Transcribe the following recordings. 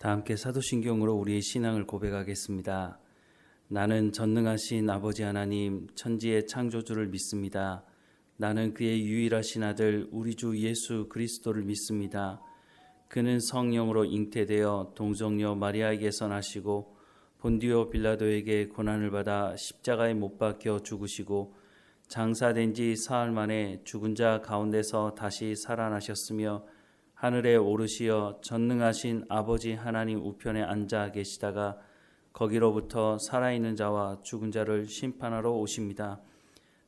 다 함께 사도신경으로 우리의 신앙을 고백하겠습니다. 나는 전능하신 아버지 하나님 천지의 창조주를 믿습니다. 나는 그의 유일하신 아들 우리 주 예수 그리스도를 믿습니다. 그는 성령으로 잉태되어 동정녀 마리아에게서 나시고 본디오 빌라도에게 고난을 받아 십자가에 못 박혀 죽으시고 장사된 지 사흘 만에 죽은 자 가운데서 다시 살아나셨으며 하늘에 오르시어 전능하신 아버지 하나님 우편에 앉아 계시다가 거기로부터 살아있는 자와 죽은 자를 심판하러 오십니다.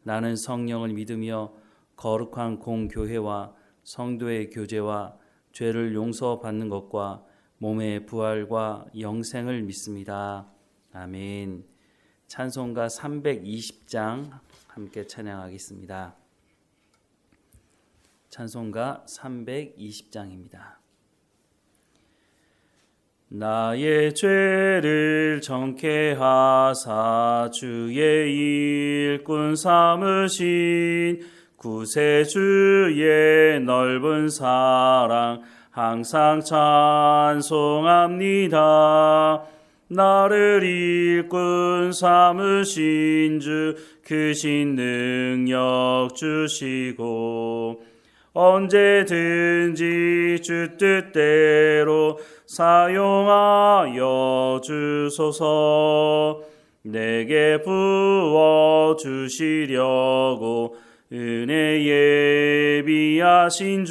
나는 성령을 믿으며 거룩한 공교회와 성도의 교제와 죄를 용서받는 것과 몸의 부활과 영생을 믿습니다. 아멘. 찬송가 320장 함께 찬양하겠습니다. 찬송가 320장입니다. 나의 죄를 정케 하사 주의 일꾼 삼으신 구세주의 넓은 사랑 항상 찬송합니다. 나를 일꾼 삼으신 주 크신 능력 주시고 언제든지 주 뜻대로 사용하여 주소서. 내게 부어주시려고 은혜 예비하신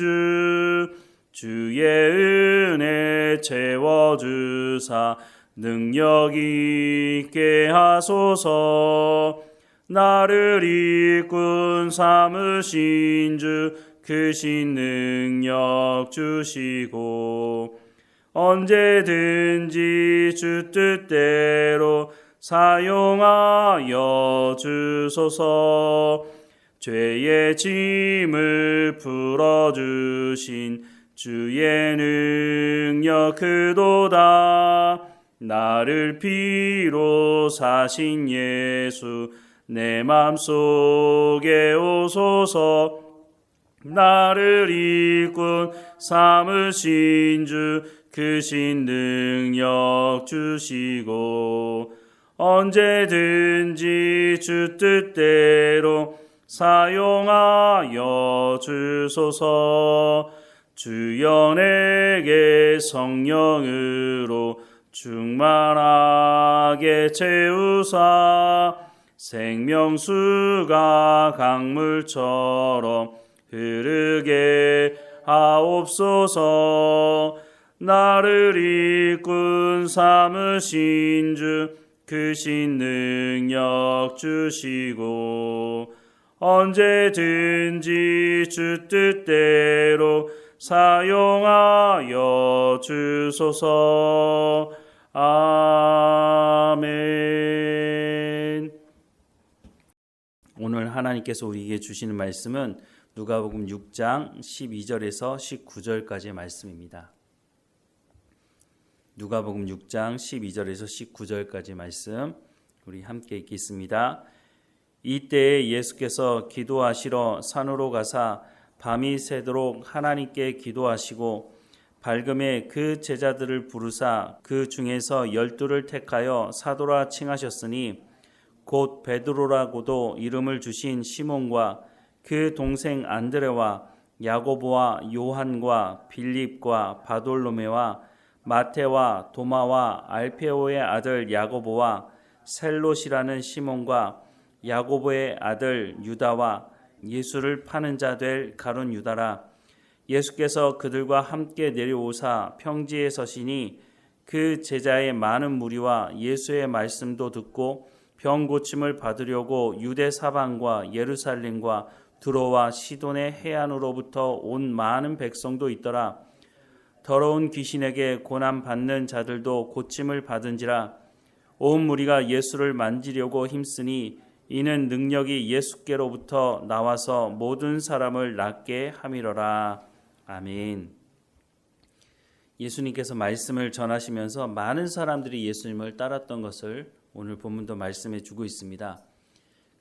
주의 은혜 채워주사 능력 있게 하소서. 나를 일꾼 삼으신 주 크신 능력 주시고 언제든지 주 뜻대로 사용하여 주소서. 죄의 짐을 풀어주신 주의 능력 크도다. 나를 피로 사신 예수 내 맘속에 오소서. 나를 일꾼 삼으신 주 크신 능력 주시고 언제든지 주 뜻대로 사용하여 주소서. 주여 내게 성령으로 충만하게 채우사 생명수가 강물처럼 흐르게 하옵소서. 나를 일꾼 삼으신 주 크신 능력 주시고 언제든지 주 뜻대로 사용하여 주소서. 아멘. 오늘 하나님께서 우리에게 주시는 말씀은 누가복음 6장 12절에서 19절까지의 말씀입니다. 누가복음 6장 12절에서 19절까지의 말씀 우리 함께 읽겠습니다. 이때에 예수께서 기도하시러 산으로 가사 밤이 새도록 하나님께 기도하시고 밝음에 그 제자들을 부르사 그 중에서 12를 택하여 사도라 칭하셨으니 곧 베드로라고도 이름을 주신 시몬과 그 동생 안드레와 야고보와 요한과 빌립과 바돌로메와 마테와 도마와 알페오의 아들 야고보와 셀롯이라는 시몬과 야고보의 아들 유다와 예수를 파는 자 될 가룟 유다라. 예수께서 그들과 함께 내려오사 평지에 서시니 그 제자의 많은 무리와 예수의 말씀도 듣고 병 고침을 받으려고 유대 사방과 예루살렘과 두로와 시돈의 해안으로부터 온 많은 백성도 있더라. 더러운 귀신에게 고난 받는 자들도 고침을 받은지라. 온 무리가 예수를 만지려고 힘쓰니 이는 능력이 예수께로부터 나와서 모든 사람을 낫게 함이러라. 아멘. 예수님께서 말씀을 전하시면서 많은 사람들이 예수님을 따랐던 것을 오늘 본문도 말씀해 주고 있습니다.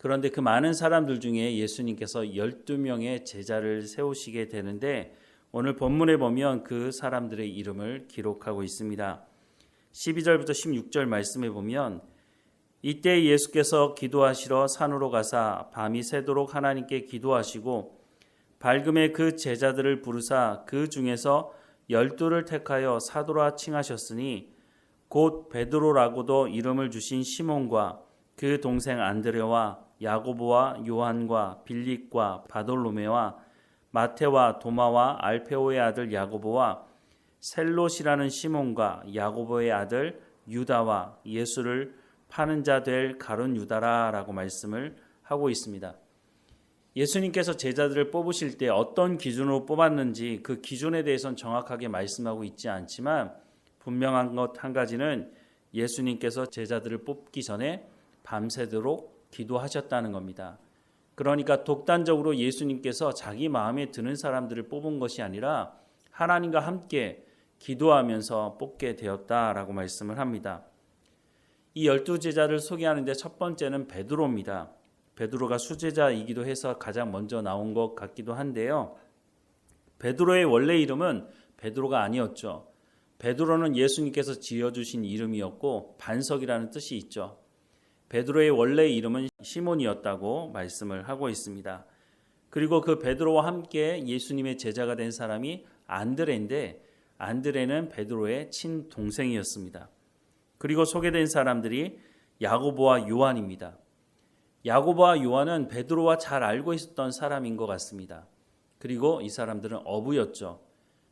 그런데 그 많은 사람들 중에 예수님께서 12명의 제자를 세우시게 되는데 오늘 본문에 보면 그 사람들의 이름을 기록하고 있습니다. 12절부터 16절 말씀에 보면 이때 예수께서 기도하시러 산으로 가사 밤이 새도록 하나님께 기도하시고 밝음에 그 제자들을 부르사 그 중에서 12를 택하여 사도라 칭하셨으니 곧 베드로라고도 이름을 주신 시몬과 그 동생 안드레와 야고보와 요한과 빌립과 바돌로메와 마테와 도마와 알페오의 아들 야고보와 셀롯이라는 시몬과 야고보의 아들 유다와 예수를 파는 자 될 가룟 유다라라고 말씀을 하고 있습니다. 예수님께서 제자들을 뽑으실 때 어떤 기준으로 뽑았는지 그 기준에 대해서는 정확하게 말씀하고 있지 않지만 분명한 것 한 가지는 예수님께서 제자들을 뽑기 전에 밤새도록 기도하셨다는 겁니다. 그러니까 독단적으로 예수님께서 자기 마음에 드는 사람들을 뽑은 것이 아니라 하나님과 함께 기도하면서 뽑게 되었다라고 말씀을 합니다. 이 12제자를 소개하는데 첫 번째는 베드로입니다. 베드로가 수제자이기도 해서 가장 먼저 나온 것 같기도 한데요. 베드로의 원래 이름은 베드로가 아니었죠. 베드로는 예수님께서 지어주신 이름이었고 반석이라는 뜻이 있죠. 베드로의 원래 이름은 시몬이었다고 말씀을 하고 있습니다. 그리고 그 베드로와 함께 예수님의 제자가 된 사람이 안드레인데 안드레는 베드로의 친동생이었습니다. 그리고 소개된 사람들이 야고보와 요한입니다. 야고보와 요한은 베드로와 잘 알고 있었던 사람인 것 같습니다. 그리고 이 사람들은 어부였죠.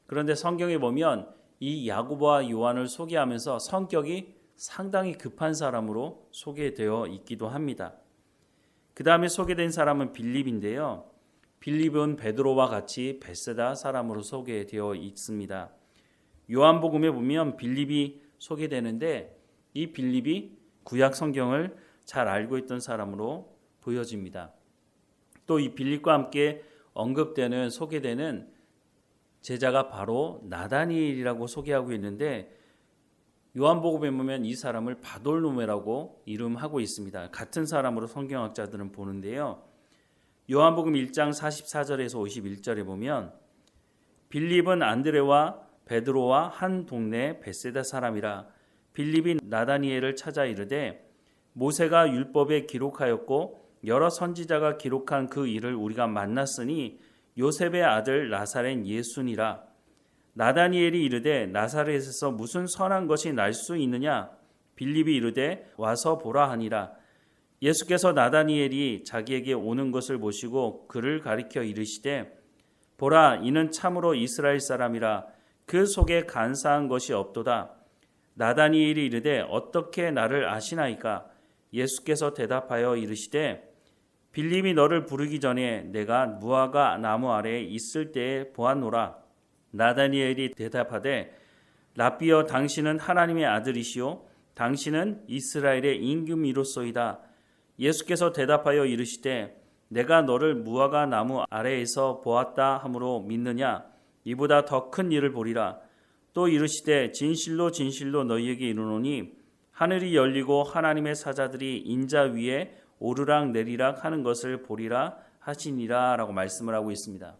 그런데 성경에 보면 이 야고보와 요한을 소개하면서 성격이 상당히 급한 사람으로 소개되어 있기도 합니다. 그 다음에 소개된 사람은 빌립인데요. 빌립은 베드로와 같이 벳세다 사람으로 소개되어 있습니다. 요한복음에 보면 빌립이 소개되는데 이 빌립이 구약 성경을 잘 알고 있던 사람으로 보여집니다. 또 이 빌립과 함께 언급되는 소개되는 제자가 바로 나다니엘이라고 소개하고 있는데 요한복음에 보면 이 사람을 바돌로메라고 이름하고 있습니다. 같은 사람으로 성경학자들은 보는데요. 요한복음 1장 44절에서 51절에 보면 빌립은 안드레와 베드로와 한 동네 벳세다 사람이라 빌립이 나다니엘을 찾아 이르되 모세가 율법에 기록하였고 여러 선지자가 기록한 그 일을 우리가 만났으니 요셉의 아들 나사렛 예수니라. 나다니엘이 이르되 나사렛에서 무슨 선한 것이 날 수 있느냐? 빌립이 이르되 와서 보라 하니라. 예수께서 나다니엘이 자기에게 오는 것을 보시고 그를 가리켜 이르시되 보라 이는 참으로 이스라엘 사람이라 그 속에 간사한 것이 없도다. 나다니엘이 이르되 어떻게 나를 아시나이까? 예수께서 대답하여 이르시되 빌립이 너를 부르기 전에 내가 무화과 나무 아래에 있을 때에 보았노라. 나다니엘이 대답하되 랍비여 당신은 하나님의 아들이시요 당신은 이스라엘의 임금이로소이다. 예수께서 대답하여 이르시되 내가 너를 무화과 나무 아래에서 보았다 하므로 믿느냐? 이보다 더 큰 일을 보리라. 또 이르시되 진실로 진실로 너희에게 이르노니 하늘이 열리고 하나님의 사자들이 인자 위에 오르락 내리락 하는 것을 보리라 하시니라 라고 말씀을 하고 있습니다.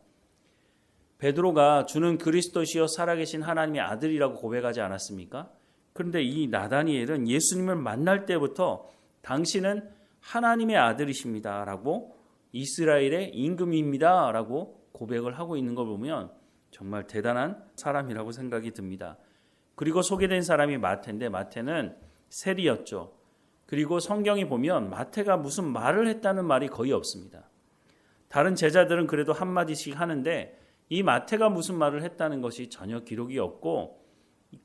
베드로가 주는 그리스도시요 살아계신 하나님의 아들이라고 고백하지 않았습니까? 그런데 이 나다니엘은 예수님을 만날 때부터 당신은 하나님의 아들이십니다 라고 이스라엘의 임금입니다 라고 고백을 하고 있는 걸 보면 정말 대단한 사람이라고 생각이 듭니다. 그리고 소개된 사람이 마태인데 마태는 세리였죠. 그리고 성경에 보면 마태가 무슨 말을 했다는 말이 거의 없습니다. 다른 제자들은 그래도 한마디씩 하는데 이 마태가 무슨 말을 했다는 것이 전혀 기록이 없고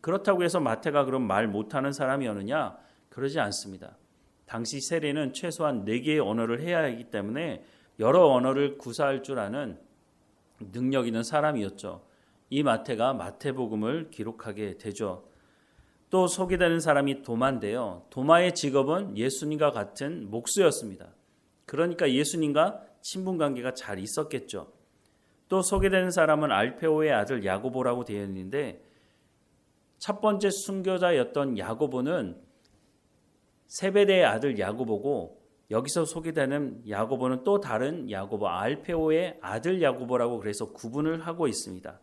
그렇다고 해서 마태가 그럼 말 못하는 사람이었느냐? 그러지 않습니다. 당시 세리는 최소한 4개의 언어를 해야 하기 때문에 여러 언어를 구사할 줄 아는 능력 있는 사람이었죠. 이 마태가 마태복음을 기록하게 되죠. 또 소개되는 사람이 도마인데요. 도마의 직업은 예수님과 같은 목수였습니다. 그러니까 예수님과 친분관계가 잘 있었겠죠. 또 소개되는 사람은 알페오의 아들 야고보라고 되어 있는데 첫 번째 순교자였던 야고보는 세베대의 아들 야고보고 여기서 소개되는 야고보는 또 다른 야고보 알페오의 아들 야고보라고 그래서 구분을 하고 있습니다.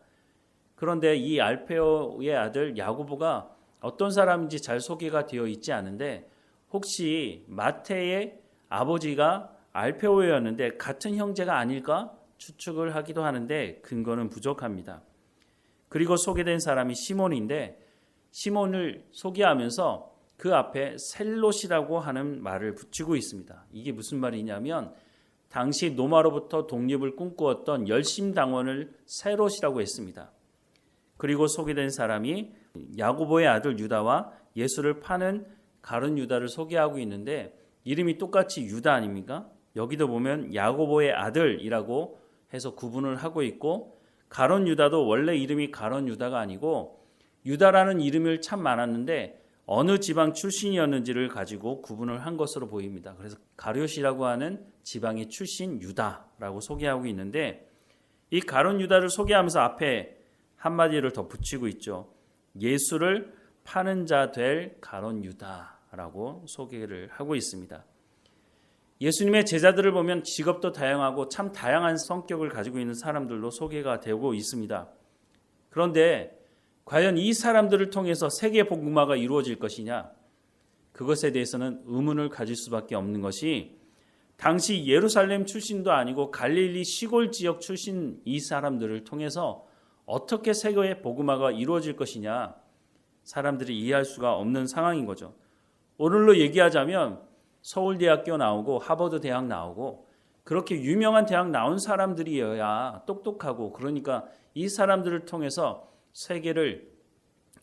그런데 이 알페오의 아들 야고보가 어떤 사람인지 잘 소개가 되어 있지 않은데 혹시 마태의 아버지가 알페오였는데 같은 형제가 아닐까 추측을 하기도 하는데 근거는 부족합니다. 그리고 소개된 사람이 시몬인데 시몬을 소개하면서 그 앞에 셀롯이라고 하는 말을 붙이고 있습니다. 이게 무슨 말이냐면 당시 로마로부터 독립을 꿈꾸었던 열심당원을 셀롯이라고 했습니다. 그리고 소개된 사람이 야고보의 아들 유다와 예수를 파는 가룟 유다를 소개하고 있는데 이름이 똑같이 유다 아닙니까? 여기도 보면 야고보의 아들이라고 해서 구분을 하고 있고 가룟 유다도 원래 이름이 가룟 유다가 아니고 유다라는 이름이 참 많았는데 어느 지방 출신이었는지를 가지고 구분을 한 것으로 보입니다. 그래서 가룟이라고 하는 지방의 출신 유다라고 소개하고 있는데 이 가룟 유다를 소개하면서 앞에 한마디를 더 붙이고 있죠. 예수를 파는 자 될 가룟 유다라고 소개를 하고 있습니다. 예수님의 제자들을 보면 직업도 다양하고 참 다양한 성격을 가지고 있는 사람들로 소개가 되고 있습니다. 그런데 과연 이 사람들을 통해서 세계 복음화가 이루어질 것이냐? 그것에 대해서는 의문을 가질 수밖에 없는 것이 당시 예루살렘 출신도 아니고 갈릴리 시골 지역 출신 이 사람들을 통해서 어떻게 세계의 복음화가 이루어질 것이냐? 사람들이 이해할 수가 없는 상황인 거죠. 오늘로 얘기하자면 서울대학교 나오고 하버드 대학 나오고 그렇게 유명한 대학 나온 사람들이어야 똑똑하고 그러니까 이 사람들을 통해서 세계를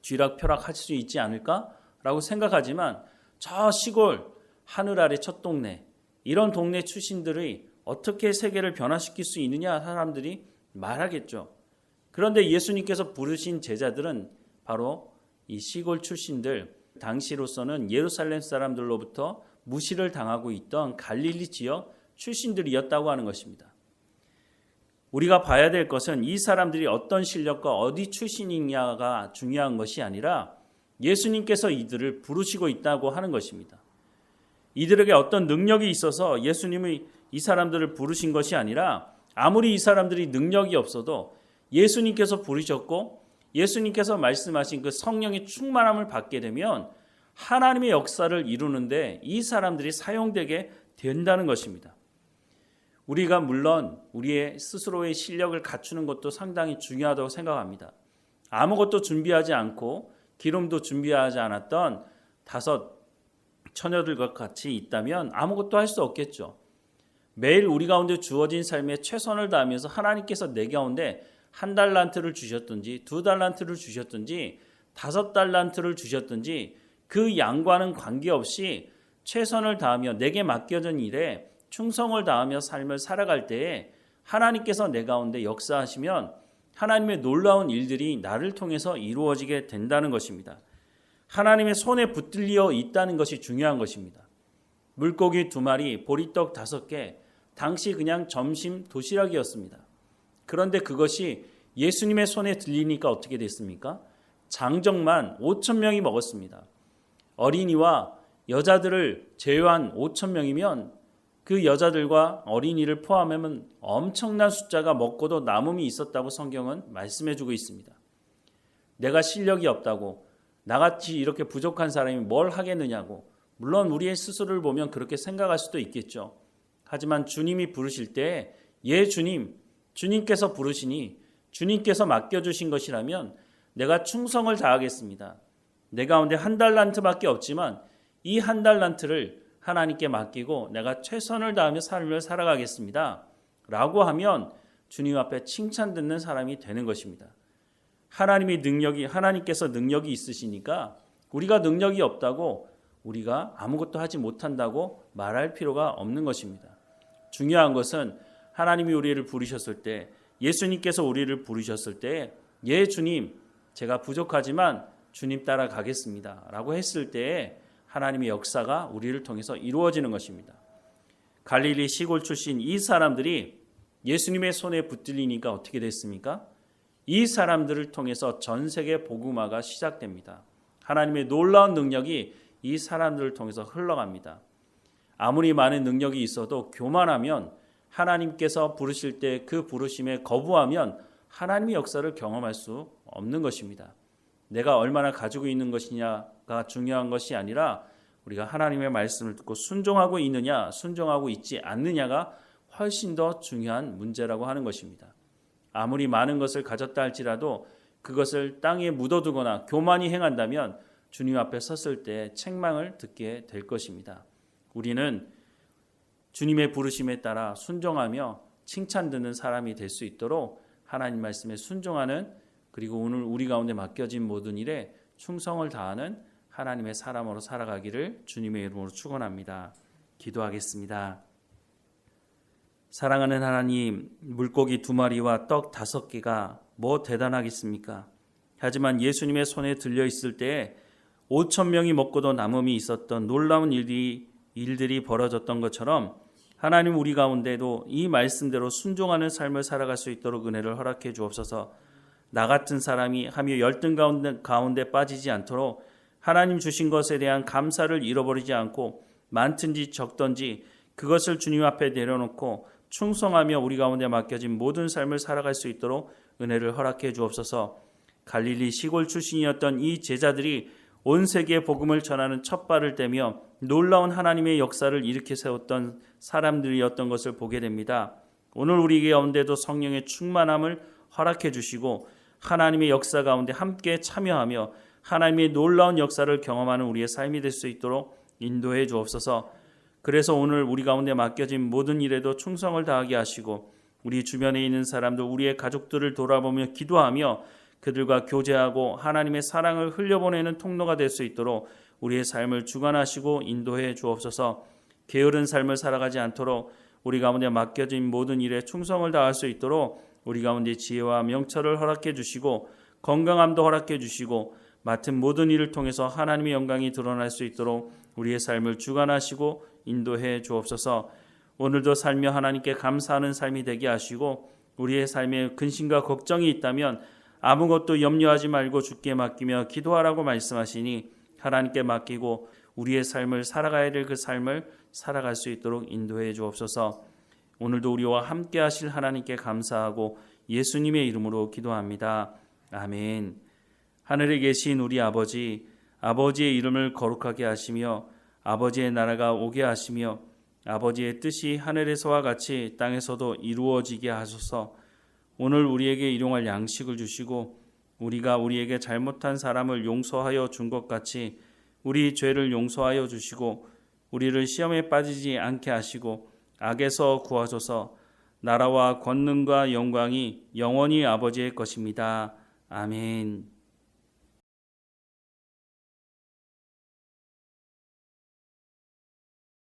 쥐락펴락할 수 있지 않을까라고 생각하지만 저 시골 하늘 아래 첫 동네 이런 동네 출신들이 어떻게 세계를 변화시킬 수 있느냐 사람들이 말하겠죠. 그런데 예수님께서 부르신 제자들은 바로 이 시골 출신들 당시로서는 예루살렘 사람들로부터 무시를 당하고 있던 갈릴리 지역 출신들이었다고 하는 것입니다. 우리가 봐야 될 것은 이 사람들이 어떤 실력과 어디 출신이냐가 중요한 것이 아니라 예수님께서 이들을 부르시고 있다고 하는 것입니다. 이들에게 어떤 능력이 있어서 예수님이 이 사람들을 부르신 것이 아니라 아무리 이 사람들이 능력이 없어도 예수님께서 부르셨고 예수님께서 말씀하신 그 성령의 충만함을 받게 되면 하나님의 역사를 이루는데 이 사람들이 사용되게 된다는 것입니다. 우리가 물론 우리의 스스로의 실력을 갖추는 것도 상당히 중요하다고 생각합니다. 아무것도 준비하지 않고 기름도 준비하지 않았던 5 처녀들과 같이 있다면 아무것도 할 수 없겠죠. 매일 우리 가운데 주어진 삶에 최선을 다하면서 하나님께서 내 가운데 1달란트를 주셨든지 2달란트를 주셨든지 5달란트를 주셨든지 그 양과는 관계없이 최선을 다하며 내게 맡겨진 일에 충성을 다하며 삶을 살아갈 때에 하나님께서 내 가운데 역사하시면 하나님의 놀라운 일들이 나를 통해서 이루어지게 된다는 것입니다. 하나님의 손에 붙들려 있다는 것이 중요한 것입니다. 물고기 2마리, 보리떡 5개, 당시 그냥 점심 도시락이었습니다. 그런데 그것이 예수님의 손에 들리니까 어떻게 됐습니까? 장정만 5,000명이 먹었습니다. 어린이와 여자들을 제외한 5,000명이면 그 여자들과 어린이를 포함하면 엄청난 숫자가 먹고도 남음이 있었다고 성경은 말씀해주고 있습니다. 내가 실력이 없다고 나같이 이렇게 부족한 사람이 뭘 하겠느냐고 물론 우리의 스스로를 보면 그렇게 생각할 수도 있겠죠. 하지만 주님이 부르실 때 예 주님, 주님께서 부르시니 주님께서 맡겨주신 것이라면 내가 충성을 다하겠습니다. 내 가운데 1달란트밖에 없지만 이 1달란트를 하나님께 맡기고 내가 최선을 다하며 삶을 살아가겠습니다. 라고 하면 주님 앞에 칭찬 듣는 사람이 되는 것입니다. 하나님께서 능력이 있으시니까 우리가 능력이 없다고 우리가 아무것도 하지 못한다고 말할 필요가 없는 것입니다. 중요한 것은 하나님이 우리를 부르셨을 때 예수님께서 우리를 부르셨을 때 예 주님 제가 부족하지만 주님 따라가겠습니다. 라고 했을 때에 하나님의 역사가 우리를 통해서 이루어지는 것입니다. 갈릴리 시골 출신 이 사람들이 예수님의 손에 붙들리니까 어떻게 됐습니까? 이 사람들을 통해서 전 세계 복음화가 시작됩니다. 하나님의 놀라운 능력이 이 사람들을 통해서 흘러갑니다. 아무리 많은 능력이 있어도 교만하면 하나님께서 부르실 때 그 부르심에 거부하면 하나님의 역사를 경험할 수 없는 것입니다. 내가 얼마나 가지고 있는 것이냐가 중요한 것이 아니라 우리가 하나님의 말씀을 듣고 순종하고 있느냐, 순종하고 있지 않느냐가 훨씬 더 중요한 문제라고 하는 것입니다. 아무리 많은 것을 가졌다 할지라도 그것을 땅에 묻어두거나 교만히 행한다면 주님 앞에 섰을 때 책망을 듣게 될 것입니다. 우리는 주님의 부르심에 따라 순종하며 칭찬 듣는 사람이 될 수 있도록 하나님 말씀에 순종하는, 그리고 오늘 우리 가운데 맡겨진 모든 일에 충성을 다하는 하나님의 사람으로 살아가기를 주님의 이름으로 축원합니다. 기도하겠습니다. 사랑하는 하나님, 물고기 2마리와 떡 5개가 뭐 대단하겠습니까? 하지만 예수님의 손에 들려 있을 때에 5,000명이 먹고도 남음이 있었던 놀라운 일들이 벌어졌던 것처럼 하나님, 우리 가운데도 이 말씀대로 순종하는 삶을 살아갈 수 있도록 은혜를 허락해 주옵소서. 나 같은 사람이 하며 열등 가운데 빠지지 않도록 하나님 주신 것에 대한 감사를 잃어버리지 않고 많든지 적든지 그것을 주님 앞에 내려놓고 충성하며 우리 가운데 맡겨진 모든 삶을 살아갈 수 있도록 은혜를 허락해 주옵소서. 갈릴리 시골 출신이었던 이 제자들이 온 세계에 복음을 전하는 첫 발을 떼며 놀라운 하나님의 역사를 일으켜 세웠던 사람들이었던 것을 보게 됩니다. 오늘 우리 가운데도 성령의 충만함을 허락해 주시고 하나님의 역사 가운데 함께 참여하며 하나님의 놀라운 역사를 경험하는 우리의 삶이 될 수 있도록 인도해 주옵소서. 그래서 오늘 우리 가운데 맡겨진 모든 일에도 충성을 다하게 하시고 우리 주변에 있는 사람들, 우리의 가족들을 돌아보며 기도하며 그들과 교제하고 하나님의 사랑을 흘려보내는 통로가 될 수 있도록 우리의 삶을 주관하시고 인도해 주옵소서. 게으른 삶을 살아가지 않도록 우리 가운데 맡겨진 모든 일에 충성을 다할 수 있도록 우리 가운데 지혜와 명철을 허락해 주시고 건강함도 허락해 주시고 맡은 모든 일을 통해서 하나님의 영광이 드러날 수 있도록 우리의 삶을 주관하시고 인도해 주옵소서. 오늘도 살며 하나님께 감사하는 삶이 되게 하시고 우리의 삶에 근심과 걱정이 있다면 아무것도 염려하지 말고 주께 맡기며 기도하라고 말씀하시니 하나님께 맡기고 우리의 삶을 살아가야 될 그 삶을 살아갈 수 있도록 인도해 주옵소서. 오늘도 우리와 함께 하실 하나님께 감사하고 예수님의 이름으로 기도합니다. 아멘. 하늘에 계신 우리 아버지, 아버지의 이름을 거룩하게 하시며 아버지의 나라가 오게 하시며 아버지의 뜻이 하늘에서와 같이 땅에서도 이루어지게 하소서. 오늘 우리에게 일용할 양식을 주시고 우리가 우리에게 잘못한 사람을 용서하여 준 것 같이 우리 죄를 용서하여 주시고 우리를 시험에 빠지지 않게 하시고 악에서 구하소서. 나라와 권능과 영광이 영원히 아버지의 것입니다. 아멘.